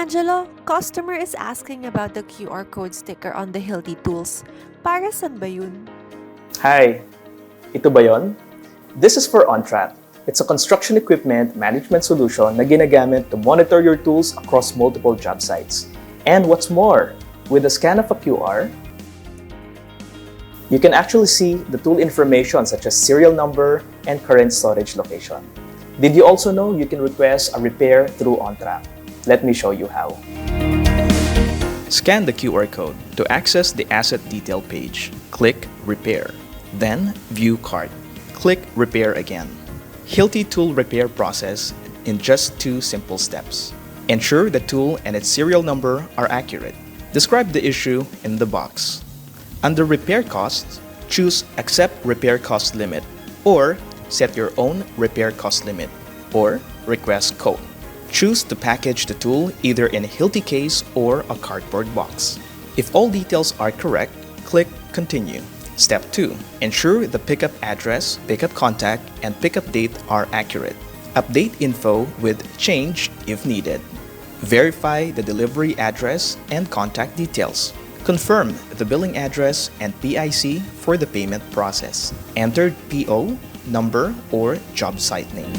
Angelo, customer is asking about the QR code sticker on the Hilti tools. Para saan ba yun? Hi, ito ba yon? This is for OnTrack. It's a construction equipment management solution na ginagamit to monitor your tools across multiple job sites. And what's more, with the scan of a QR, you can actually see the tool information such as serial number and current storage location. Did you also know you can request a repair through OnTrack? Let me show you how. Scan the QR code. To access the asset detail page, click Repair. Then View Cart. Click Repair again. Hilti tool repair process in just 2 simple steps. Ensure the tool and its serial number are accurate. Describe the issue in the box. Under Repair Costs, choose Accept Repair Cost Limit or set your own repair cost limit or request quote. Choose to package the tool either in a Hilti case or a cardboard box. If all details are correct, click Continue. Step 2. Ensure the pickup address, pickup contact, and pickup date are accurate. Update info with change if needed. Verify the delivery address and contact details. Confirm the billing address and PIC for the payment process. Enter PO, number, or job site name.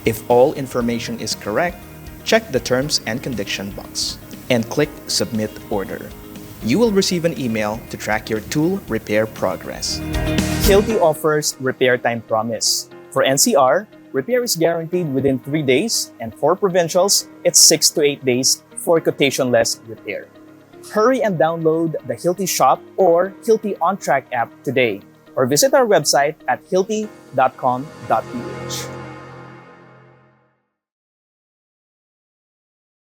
If all information is correct, check the Terms and Condition box and click Submit Order. You will receive an email to track your tool repair progress. Hilti offers Repair Time Promise. For NCR, repair is guaranteed within 3 days, and for provincials, it's 6 to 8 days for quotation-less repair. Hurry and download the Hilti Shop or Hilti OnTrack app today, or visit our website at hilti.com.ph.